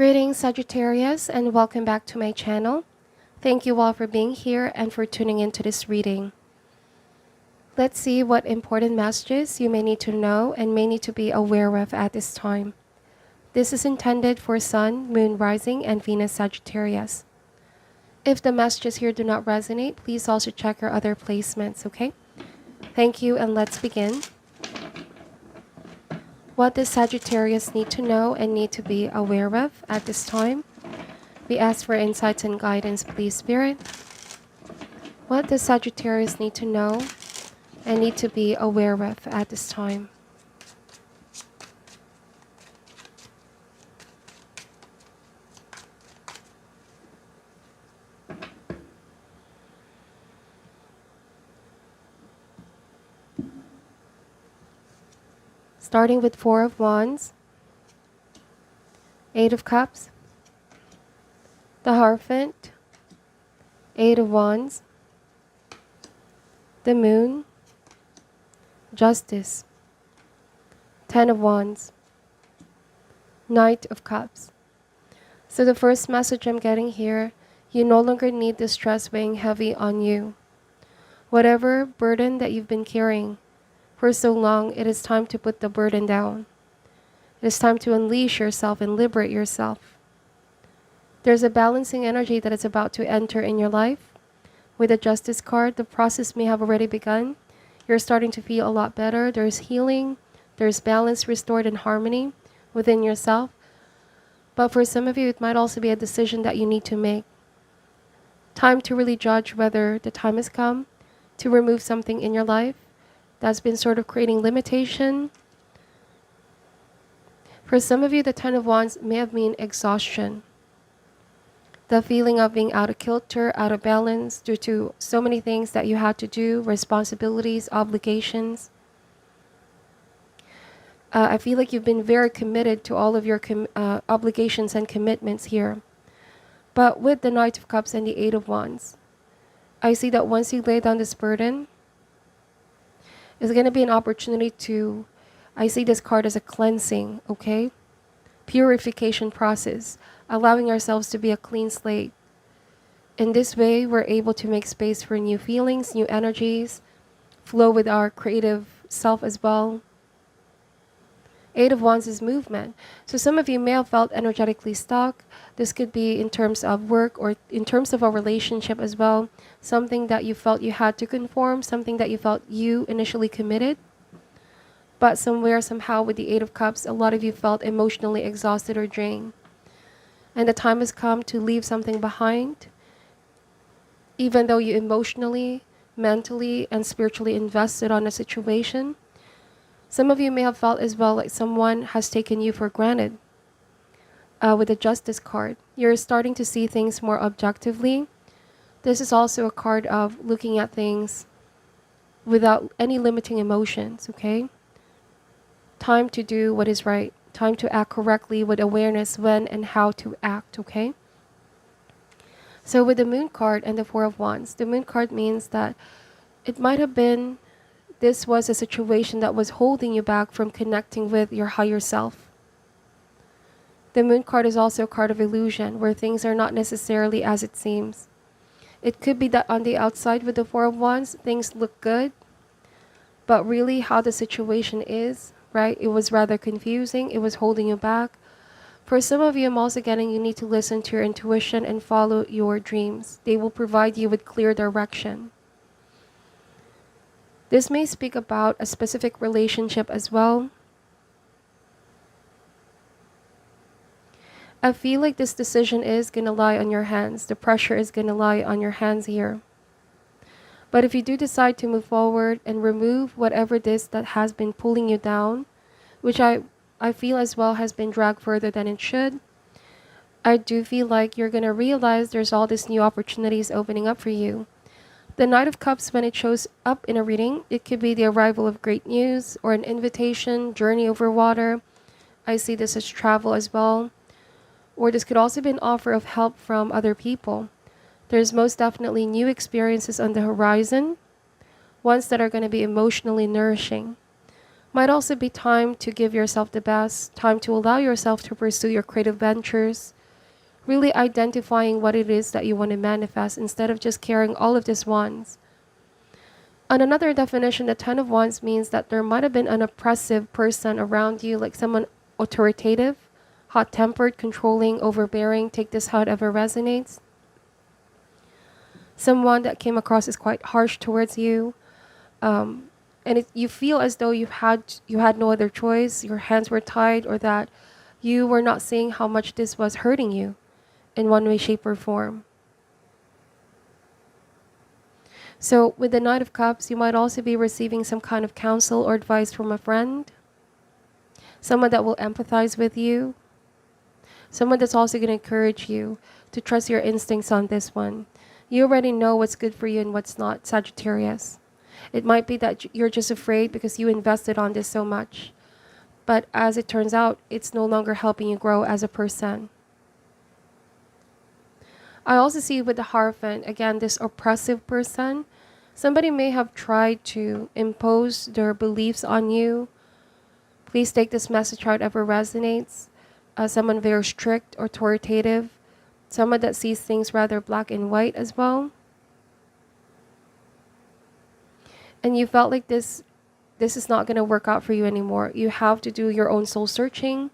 Greetings, Sagittarius, and welcome back to my channel. Thank you all for being here and for tuning into this reading. Let's see what important messages you may need to know and may need to be aware of at this time. This is intended for Sun, Moon, Rising, and Venus Sagittarius. If the messages here do not resonate, please also check your other placements, okay? Thank you, and let's begin. What does Sagittarius need to know and need to be aware of at this time? We ask for insights and guidance, please, Spirit. What does Sagittarius need to know and need to be aware of at this time? Starting with Four of Wands, Eight of Cups, the Hierophant, Eight of Wands, the Moon, Justice, Ten of Wands, Knight of Cups. So the first message I'm getting here, you no longer need the stress weighing heavy on you. Whatever burden that you've been carrying for so long, it is time to put the burden down. It is time to unleash yourself and liberate yourself. There's a balancing energy that is about to enter in your life. With the Justice card, the process may have already begun. You're starting to feel a lot better. There's healing. There's balance restored and harmony within yourself. But for some of you, it might also be a decision that you need to make. Time to really judge whether the time has come to remove something in your life that's been sort of creating limitation. For some of you, the Ten of Wands may have meant exhaustion. The feeling of being out of kilter, out of balance due to so many things that you had to do, responsibilities, obligations. I feel like you've been very committed to all of your obligations and commitments here. But with the Knight of Cups and the Eight of Wands, I see that once you lay down this burden, it's going to be an opportunity to, I see this card as a cleansing, okay? Purification process, allowing ourselves to be a clean slate. In this way, we're able to make space for new feelings, new energies, flow with our creative self as well. Eight of Wands is movement. So some of you may have felt energetically stuck. This could be in terms of work or in terms of a relationship as well. Something that you felt you had to conform, something that you felt you initially committed. But somewhere, somehow with the Eight of Cups, a lot of you felt emotionally exhausted or drained. And the time has come to leave something behind. Even though you emotionally, mentally, and spiritually invested on a situation, some of you may have felt as well like someone has taken you for granted. With the Justice card, you're starting to see things more objectively. This is also a card of looking at things without any limiting emotions, okay? Time to do what is right. Time to act correctly with awareness when and how to act, okay? So with the Moon card and the Four of Wands, the Moon card means that it might have been this was a situation that was holding you back from connecting with your higher self. The Moon card is also a card of illusion, where things are not necessarily as it seems. It could be that on the outside with the Four of Wands, things look good, but really how the situation is, right? It was rather confusing. It was holding you back. For some of you, I'm also getting you need to listen to your intuition and follow your dreams. They will provide you with clear direction. This may speak about a specific relationship as well. I feel like this decision is going to lie on your hands. The pressure is going to lie on your hands here. But if you do decide to move forward and remove whatever it is that has been pulling you down, which I feel as well has been dragged further than it should, I do feel like you're going to realize there's all these new opportunities opening up for you. The Knight of Cups, when it shows up in a reading, it could be the arrival of great news or an invitation, journey over water. I see this as travel as well. Or this could also be an offer of help from other people. There's most definitely new experiences on the horizon, ones that are going to be emotionally nourishing. Might also be time to give yourself the best, time to allow yourself to pursue your creative ventures, really identifying what it is that you want to manifest instead of just carrying all of these wands. On another definition, the Ten of Wands means that there might have been an oppressive person around you, like someone authoritative, hot-tempered, controlling, overbearing. Take this however resonates. Someone that came across as quite harsh towards you. And you feel as though you had no other choice, your hands were tied, or that you were not seeing how much this was hurting you in one way, shape, or form. So with the Knight of Cups, you might also be receiving some kind of counsel or advice from a friend, someone that will empathize with you, someone that's also going to encourage you to trust your instincts on this one. You already know what's good for you and what's not, Sagittarius. It might be that you're just afraid because you invested on this so much. But as it turns out, it's no longer helping you grow as a person. I also see with the Hierophant, again, this oppressive person. Somebody may have tried to impose their beliefs on you. Please take this message however resonates. Someone very strict, authoritative. Someone that sees things rather black and white as well. And you felt like this is not going to work out for you anymore. You have to do your own soul searching.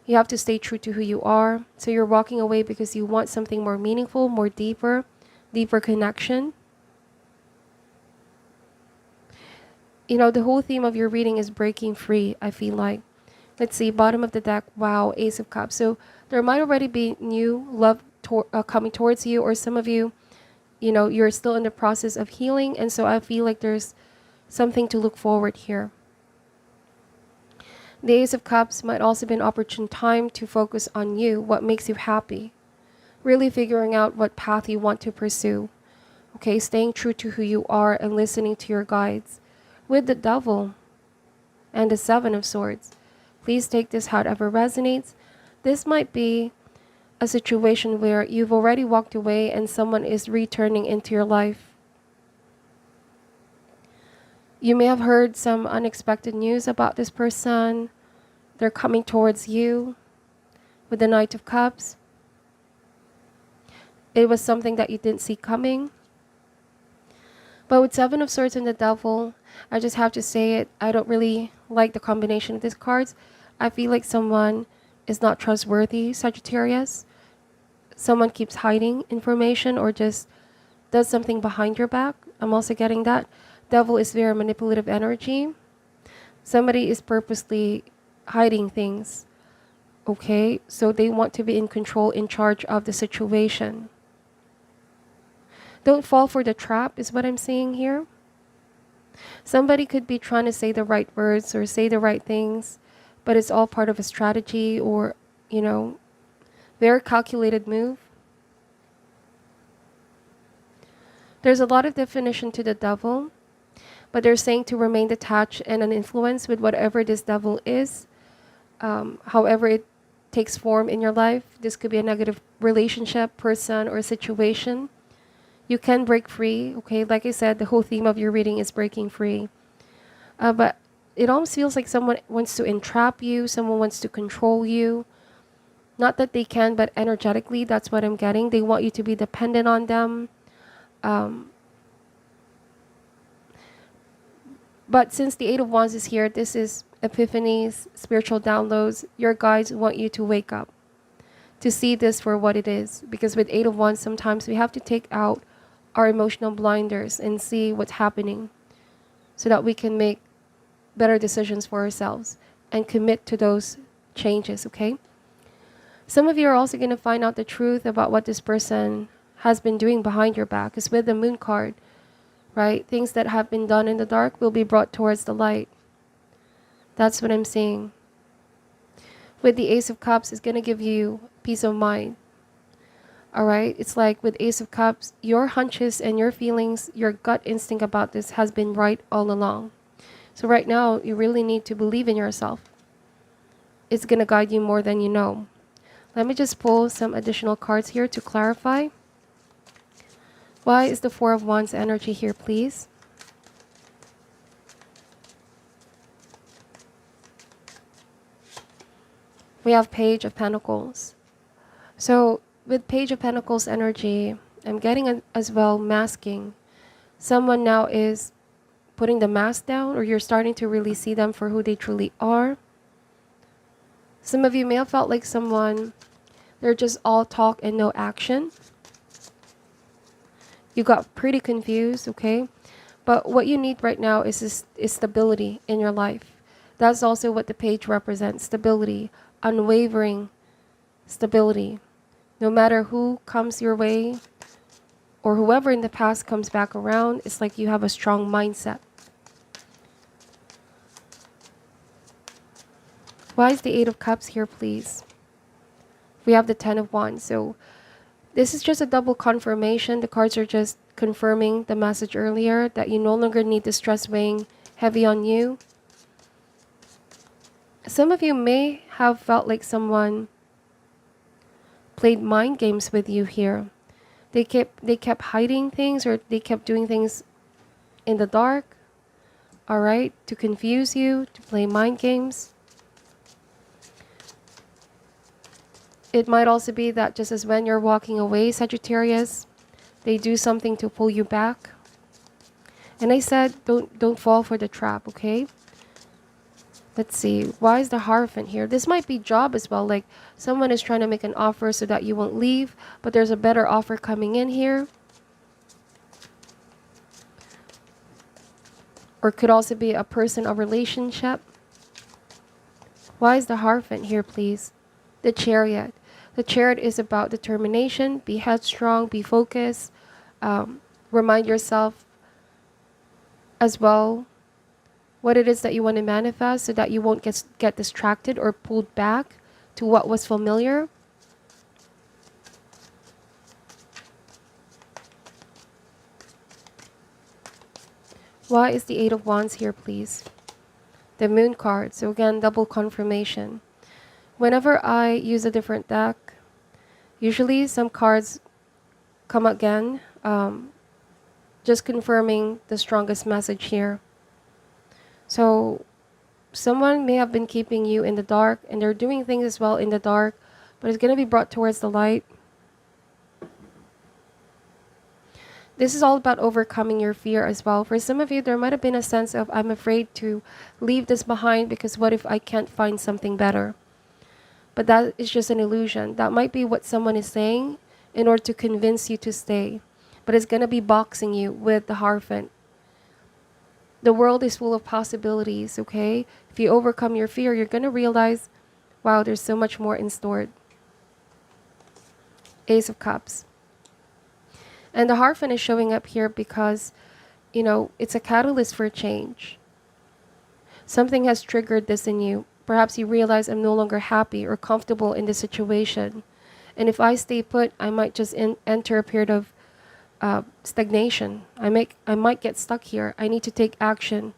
You have to stay true to who you are. So you're walking away because you want something more meaningful, more deeper connection. You know, the whole theme of your reading is breaking free, I feel like. Let's see, bottom of the deck, wow, Ace of Cups. So there might already be new love coming towards you, or some of you, you know, you're still in the process of healing. And so I feel like there's something to look forward here. The Ace of Cups might also be an opportune time to focus on you, what makes you happy. Really figuring out what path you want to pursue. Okay, staying true to who you are and listening to your guides. With the Devil and the Seven of Swords, please take this however resonates. This might be a situation where you've already walked away and someone is returning into your life. You may have heard some unexpected news about this person. They're coming towards you with the Knight of Cups. It was something that you didn't see coming. But with Seven of Swords and the Devil, I just have to say it. I don't really like the combination of these cards. I feel like someone is not trustworthy, Sagittarius. Someone keeps hiding information or just does something behind your back. I'm also getting that. Devil is very manipulative energy. Somebody is purposely hiding things. Okay, so they want to be in control, in charge of the situation. Don't fall for the trap is what I'm seeing here. Somebody could be trying to say the right words or say the right things, but it's all part of a strategy or, you know, very calculated move. There's a lot of definition to the Devil, but they're saying to remain detached and uninfluenced with whatever this devil is. However it takes form in your life. This could be a negative relationship, person, or situation. You can break free, okay? Like I said, the whole theme of your reading is breaking free. But it almost feels like someone wants to entrap you, someone wants to control you. Not that they can, but energetically, that's what I'm getting. They want you to be dependent on them. But since the Eight of Wands is here, this is epiphanies, spiritual downloads. Your guides want you to wake up, to see this for what it is. Because with Eight of Wands, sometimes we have to take out our emotional blinders and see what's happening so that we can make better decisions for ourselves and commit to those changes, okay? Some of you are also going to find out the truth about what this person has been doing behind your back. Because with the Moon card, right, things that have been done in the dark will be brought towards the light. That's what I'm seeing. With the Ace of Cups, it's going to give you peace of mind. All right, it's like with Ace of Cups, your hunches and your feelings, your gut instinct about this has been right all along. So right now, you really need to believe in yourself. It's going to guide you more than you know. Let me just pull some additional cards here to clarify. Why is the Four of Wands energy here, please? We have Page of Pentacles. So with Page of Pentacles energy, I'm getting as well masking. Someone now is putting the mask down, or you're starting to really see them for who they truly are. Some of you may have felt like someone, they're just all talk and no action. You got pretty confused, okay? But what you need right now is stability in your life. That's also what the page represents, stability, unwavering stability. No matter who comes your way or whoever in the past comes back around, it's like you have a strong mindset. Why is the Eight of Cups here, please? We have the Ten of Wands. So this is just a double confirmation. The cards are just confirming the message earlier that you no longer need the stress weighing heavy on you. Some of you may have felt like someone played mind games with you here. They kept hiding things, or they kept doing things in the dark, all right, to confuse you, to play mind games. It might also be that just as when you're walking away, Sagittarius, they do something to pull you back. And I said, don't fall for the trap, okay? Let's see. Why is the Hierophant here? This might be job as well. Like someone is trying to make an offer so that you won't leave, but there's a better offer coming in here. Or could also be a person, a relationship. Why is the Hierophant here, please? The Chariot. The Chariot is about determination. Be headstrong, be focused. Remind yourself as well what it is that you want to manifest so that you won't get distracted or pulled back to what was familiar. Why is the Eight of Wands here, please? The Moon card. So again, double confirmation. Whenever I use a different deck, usually some cards come again, just confirming the strongest message here. So someone may have been keeping you in the dark, and they're doing things as well in the dark, but it's going to be brought towards the light. This is all about overcoming your fear as well. For some of you, there might have been a sense of, I'm afraid to leave this behind because what if I can't find something better? But that is just an illusion. That might be what someone is saying in order to convince you to stay. But it's going to be boxing you with the Hierophant. The world is full of possibilities, okay? If you overcome your fear, you're going to realize, wow, there's so much more in store. Ace of Cups. And the Hierophant is showing up here because, you know, it's a catalyst for change. Something has triggered this in you. Perhaps you realize I'm no longer happy or comfortable in this situation. And if I stay put, I might just enter a period of stagnation. I might get stuck here. I need to take action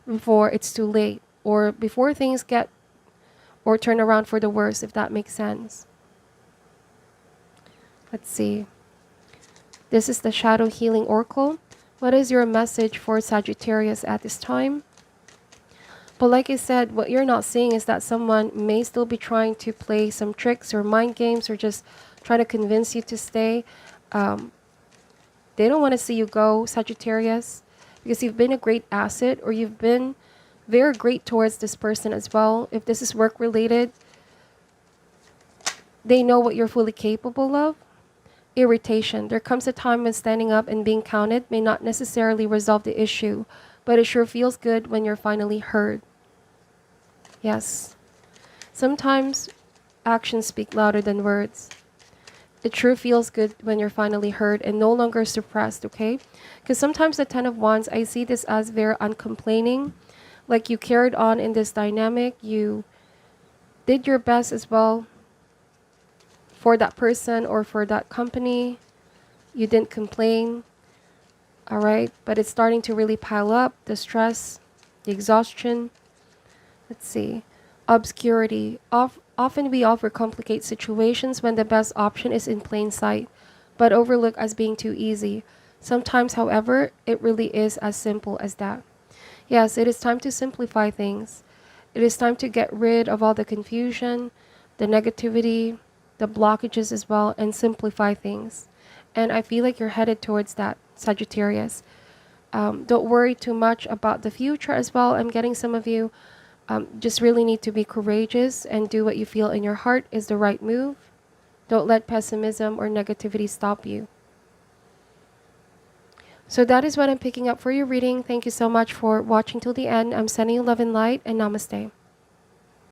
before it's too late, or before things get or turn around for the worse, if that makes sense. Let's see. This is the Shadow Healing Oracle. What is your message for Sagittarius at this time? But like I said, what you're not seeing is that someone may still be trying to play some tricks or mind games, or just try to convince you to stay. They don't want to see you go, Sagittarius, because you've been a great asset, or you've been very great towards this person as well. If this is work related, they know what you're fully capable of. Irritation. There comes a time when standing up and being counted may not necessarily resolve the issue, but it sure feels good when you're finally heard. Yes. Sometimes actions speak louder than words. It sure feels good when you're finally heard and no longer suppressed, okay? Because sometimes the Ten of Wands, I see this as very uncomplaining. Like you carried on in this dynamic. You did your best as well for that person or for that company. You didn't complain. All right? But it's starting to really pile up. The stress, the exhaustion. Let's see. Obscurity. Often we overcomplicate situations when the best option is in plain sight, but overlook as being too easy. Sometimes, however, it really is as simple as that. Yes, it is time to simplify things. It is time to get rid of all the confusion, the negativity, the blockages as well, and simplify things. And I feel like you're headed towards that, Sagittarius. Don't worry too much about the future as well. I'm getting some of you just really need to be courageous and do what you feel in your heart is the right move. Don't let pessimism or negativity stop you. So that is what I'm picking up for your reading. Thank you so much for watching till the end. I'm sending you love and light, and namaste.